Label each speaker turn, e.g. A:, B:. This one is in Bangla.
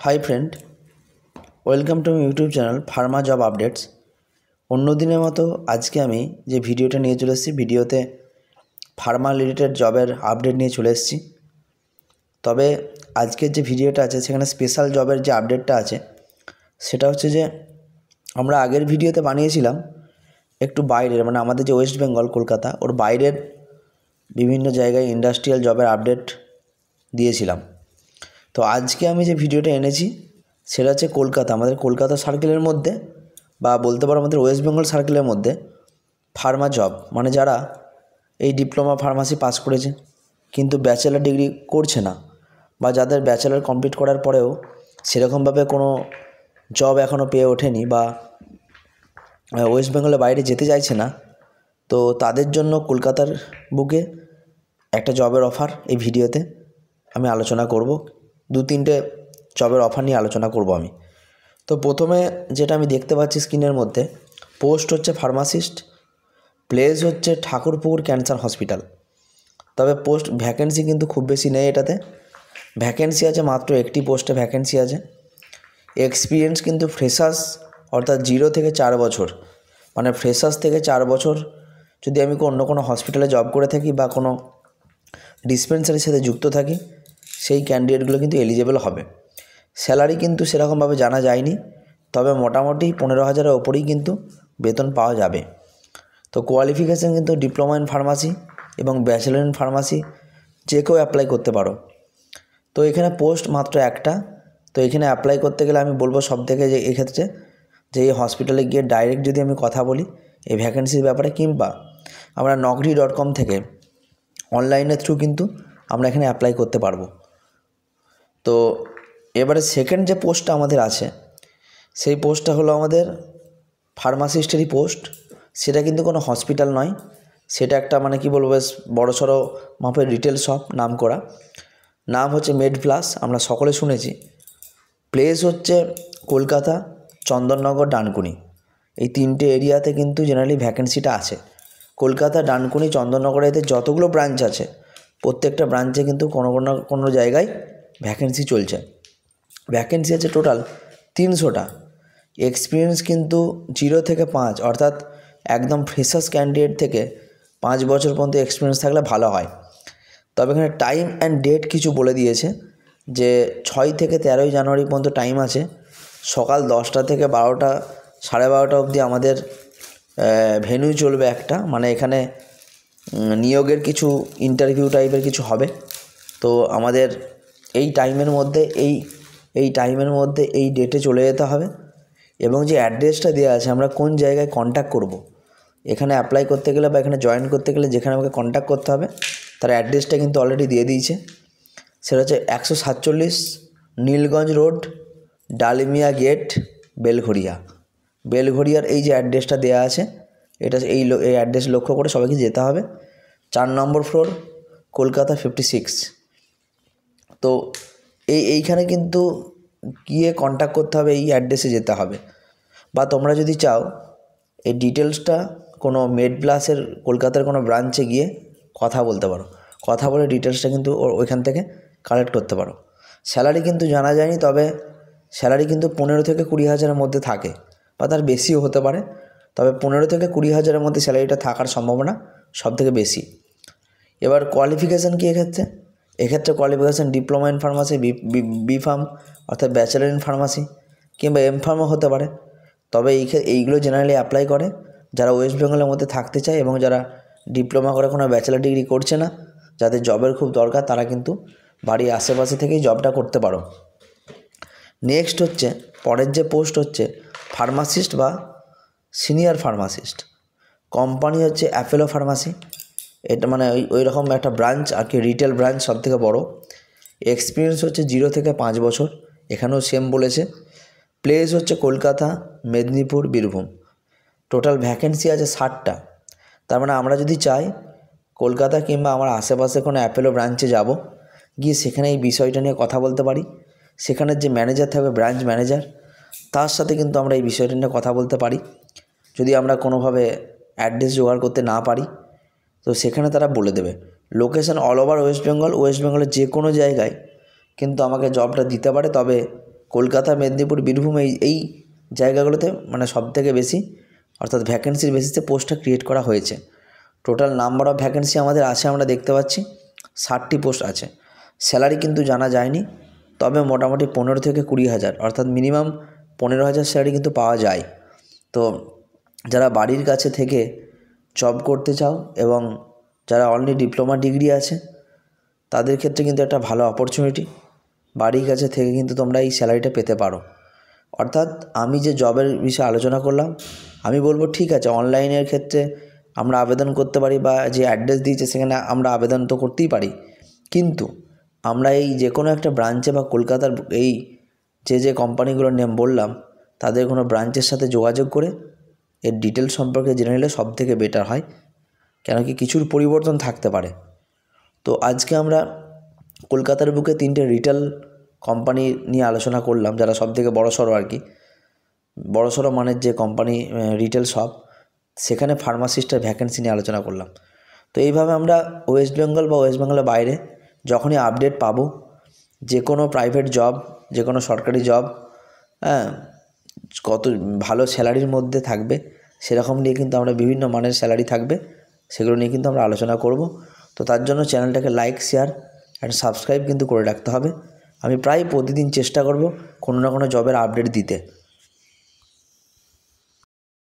A: Hi friend, welcome to my YouTube channel Pharma job updates. অন্য দিনের মতো আজকে আমি যে ভিডিওটা নিয়ে চলে এসেছি, ভিডিওতে ফার্মা রিলেটেড জবের আপডেট নিয়ে চলে এসেছি। তবে আজকের যে ভিডিওটা আছে সেখানে স্পেশাল জবের যে আপডেটটা আছে সেটা হচ্ছে যে আমরা আগের ভিডিওতে বানিয়েছিলাম একটু বাইরের, মানে আমাদের যে ওয়েস্ট বেঙ্গল কলকাতা ওর বাইরের বিভিন্ন জায়গায় ইন্ডাস্ট্রিয়াল জবের আপডেট দিয়েছিলাম। তো আজকে আমি যে ভিডিওটা এনেছি সেটা হচ্ছে কলকাতা, আমাদের কলকাতা সার্কেলের মধ্যে বা বলতে পারো আমাদের ওয়েস্ট বেঙ্গল সার্কেলের মধ্যে ফার্মা জব, মানে যারা এই ডিপ্লোমা ফার্মাসি পাস করেছে কিন্তু ব্যাচেলার ডিগ্রি করছে না, বা যাদের ব্যাচেলার কমপ্লিট করার পরেও সেরকমভাবে কোনো জব এখনও পেয়ে ওঠেনি বা ওয়েস্ট বেঙ্গলের বাইরে যেতে চাইছে না, তো তাদের জন্য কলকাতার বুকে একটা জবের অফার এই ভিডিওতে আমি আলোচনা করব। দু তিনটে জবের অফার নিয়ে আলোচনা করব আমি। তো প্রথমে যেটা আমি দেখতে পাচ্ছি স্ক্রিনের মধ্যে, পোস্ট হচ্ছে ফার্মাসিস্ট, প্লেস হচ্ছে ঠাকুরপুকুর ক্যান্সার হসপিটাল। তবে পোস্ট ভ্যাকেন্সি কিন্তু খুব বেশি নেই, এটাতে ভ্যাকেন্সি আছে মাত্র একটি পোস্টে ভ্যাকেন্সি আছে। এক্সপিরিয়েন্স কিন্তু ফ্রেশার্স, অর্থাৎ 0 থেকে 4 বছর, মানে ফ্রেশার্স থেকে 4 বছর যদি আমি অন্য কোনো হসপিটালে জব করে থাকি বা কোনো ডিসপেন্সারির সাথে যুক্ত থাকি, সেই ক্যান্ডিডেটগুলো কিন্তু এলিজেবল হবে। স্যালারি কিন্তু সেরকমভাবে জানা যায়নি, তবে মোটামুটি 15,000-এর ওপরেই কিন্তু বেতন পাওয়া যাবে। তো কোয়ালিফিকেশান কিন্তু ডিপ্লোমা ইন ফার্মাসি এবং ব্যাচেলর ইন ফার্মাসি যে কেউ অ্যাপ্লাই করতে পারো। তো এখানে পোস্ট মাত্র একটা। তো এখানে অ্যাপ্লাই করতে গেলে আমি বলবো সবথেকে যে এক্ষেত্রে যে এই হসপিটালে গিয়ে ডাইরেক্ট যদি আমি কথা বলি এই ভ্যাকেন্সির ব্যাপারে, কিংবা আমরা naukri.com থেকে অনলাইনের থ্রু কিন্তু আমরা এখানে অ্যাপ্লাই করতে পারবো। তো এবারে সেকেন্ড যে পোস্টটা আমাদের আছে সেই পোস্টটা হলো আমাদের ফার্মাসিস্টেরই পোস্ট। সেটা কিন্তু কোনো হসপিটাল নয়, সেটা একটা মানে কি বলবো বেশ বড়সড় মাপের রিটেল শপ, নাম করা, নাম হচ্ছে মেড প্লাস, আমরা সকলে শুনেছি। প্লেস হচ্ছে কলকাতা, চন্দননগর, ডানকুনি, এই তিনটে এরিয়াতে কিন্তু জেনারেলি ভ্যাকেন্সিটা আছে। কলকাতা, ডানকুনি, চন্দননগরে এতে যতগুলো ব্রাঞ্চ আছে প্রত্যেকটা ব্রাঞ্চে কিন্তু কোনো জায়গায় ভ্যাকেন্সি চলছে। ভ্যাকেন্সি আছে টোটাল 300টা। এক্সপিরিয়েন্স কিন্তু 0 থেকে 5, অর্থাৎ একদম ফ্রেশার্স ক্যান্ডিডেট থেকে 5 বছর পর্যন্ত এক্সপিরিয়েন্স থাকলে ভালো হয়। তবে এখানে টাইম অ্যান্ড ডেট কিছু বলে দিয়েছে যে 6 থেকে 13 জানুয়ারি পর্যন্ত টাইম আছে। সকাল 10টা থেকে 12টা, 12:30 অবধি আমাদের ভেন্যু চলবে একটা, মানে এখানে নিয়োগের কিছু ইন্টারভিউ টাইপের কিছু হবে। তো আমাদের এই টাইমের মধ্যে এই ডেটে চলে যেতে হবে। এবং যে অ্যাড্রেসটা দেওয়া আছে আমরা কোন জায়গায় কন্ট্যাক্ট করব, এখানে অ্যাপ্লাই করতে গেলে বা এখানে জয়েন করতে গেলে যেখানে আমাকে কন্ট্যাক্ট করতে হবে তার অ্যাড্রেসটা কিন্তু অলরেডি দিয়ে দিয়েছে। সেটা হচ্ছে 147 নীলগঞ্জ রোড, ডালমিয়া গেট, বেলঘড়িয়ার এই যে অ্যাড্রেসটা দেওয়া আছে, এটা এই অ্যাড্রেস লক্ষ্য করে সবাইকে যেতে হবে। 4 নম্বর ফ্লোর, কলকাতা 56। তো এইখানে কিন্তু গিয়ে কন্ট্যাক্ট করতে হবে, এই অ্যাড্রেসে যেতে হবে। বা তোমরা যদি চাও এই ডিটেলসটা কোনো মেড প্লাসের কলকাতার কোনো ব্রাঞ্চে গিয়ে কথা বলতে পারো, কথা বলে ডিটেলসটা কিন্তু ওইখান থেকে কালেক্ট করতে পারো। স্যালারি কিন্তু জানা যায়নি, তবে স্যালারি কিন্তু 15 থেকে 20,000-এর মধ্যে থাকে, বা তার বেশিও হতে পারে। তবে 15 থেকে 20,000-এর মধ্যে স্যালারিটা থাকার সম্ভাবনা সবথেকে বেশি। এবার কোয়ালিফিকেশান কি এক্ষেত্রে qualification diploma in pharmacy, B pharm অর্থাৎ ব্যাচেলার ইন ফার্মাসি, কিংবা এম ফার্মও হতে পারে। তবে এইগুলো জেনারেলি অ্যাপ্লাই করে যারা ওয়েস্ট বেঙ্গলের মধ্যে থাকতে চায় এবং যারা ডিপ্লোমা করে কোনো ব্যাচেলার ডিগ্রি করছে না, যাদের জবের খুব দরকার, তারা কিন্তু বাড়ির আশেপাশে থেকেই জবটা করতে পারো। নেক্সট হচ্ছে পরের যে পোস্ট হচ্ছে ফার্মাসিস্ট বা সিনিয়র ফার্মাসিস্ট। কোম্পানি হচ্ছে অ্যাপোলো ফার্মাসি, এটা মানে ওই রকম একটা ব্রাঞ্চ আর কি, রিটেল ব্রাঞ্চ সবথেকে বড়। এক্সপিরিয়েন্স হচ্ছে 0 থেকে 5 বছর, এখানেও সেম বলেছে। প্লেস হচ্ছে কলকাতা, মেদিনীপুর, বীরভূম। টোটাল ভ্যাকেন্সি আছে 60টা। তার মানে আমরা যদি চাই কলকাতা কিংবা আমার আশেপাশে কোনো অ্যাপোলো ব্রাঞ্চে যাব, গিয়ে সেখানে এই বিষয়টা নিয়ে কথা বলতে পারি। সেখানের যে ম্যানেজার থাকবে, ব্রাঞ্চ ম্যানেজার, তার সাথে কিন্তু আমরা এই বিষয়টা নিয়ে কথা বলতে পারি। যদি আমরা কোনোভাবে অ্যাড্রেস জোগাড় করতে না পারি তো সেখানে তারা বলে দেবে। লোকেশান অল ওভার ওয়েস্ট বেঙ্গলের যে কোনো জায়গায় কিন্তু আমাকে জবটা দিতে পারে, তবে কলকাতা, মেদিনীপুর, বীরভূম এই জায়গাগুলোতে মানে সবথেকে বেশি অর্থাৎ ভ্যাকেন্সির বেসিসে পোস্টটা ক্রিয়েট করা হয়েছে। টোটাল নাম্বার অফ ভ্যাকেন্সি আমাদের আছে, আমরা দেখতে পাচ্ছি 60টি পোস্ট আছে। স্যালারি কিন্তু জানা যায়নি, তবে মোটামুটি 15 থেকে 20,000 অর্থাৎ মিনিমাম 15,000 স্যালারি কিন্তু পাওয়া যায়। তো যারা বাড়ির কাছে থেকে জব করতে চাও এবং যারা অনলি ডিপ্লোমা ডিগ্রি আছে তাদের ক্ষেত্রে কিন্তু একটা ভালো অপরচুনিটি। বাড়ির কাছে থেকে কিন্তু তোমরা এই স্যালারিটা পেতে পারো। অর্থাৎ আমি যে জবের বিষয়ে আলোচনা করলাম, আমি বলবো ঠিক আছে অনলাইনের ক্ষেত্রে আমরা আবেদন করতে পারি বা যে অ্যাড্রেস দিয়েছে সেখানে আমরা আবেদন তো করতেই পারি, কিন্তু আমরা এই যে কোনো একটা ব্রাঞ্চে বা কলকাতার এই যে কোম্পানিগুলোর নেম বললাম তাদের কোনো ব্রাঞ্চের সাথে যোগাযোগ করে এর ডিটেল সম্পর্কে জেনে নিলে সবথেকে বেটার হয়, কেন কি কিছুর পরিবর্তন থাকতে পারে। তো আজকে আমরা কলকাতার বুকে 3টে রিটেল কোম্পানি নিয়ে আলোচনা করলাম, যারা সবথেকে বড়সড় আর কি, বড়সড় মানের যে কোম্পানি রিটেল শপ, সেখানে ফার্মাসিস্টের ভ্যাকেন্সি নিয়ে আলোচনা করলাম। তো এইভাবে আমরা ওয়েস্ট বেঙ্গল বা ওয়েস্ট বেঙ্গলের বাইরে যখনই আপডেট পাবো, যে কোনো প্রাইভেট জব, যে কোনো সরকারি জব, কত ভালো স্যালারির মধ্যে থাকবে সেরকম নিয়ে কিন্তু আমরা বিভিন্ন মানের স্যালারি থাকবে সেগুলো নিয়ে কিন্তু আমরা আলোচনা করব। তো তার জন্য চ্যানেলটাকে লাইক, শেয়ার অ্যান্ড সাবস্ক্রাইব কিন্তু করে রাখতে হবে। আমি প্রায় প্রতিদিন চেষ্টা করব কোনো না কোনো জবের আপডেট দিতে।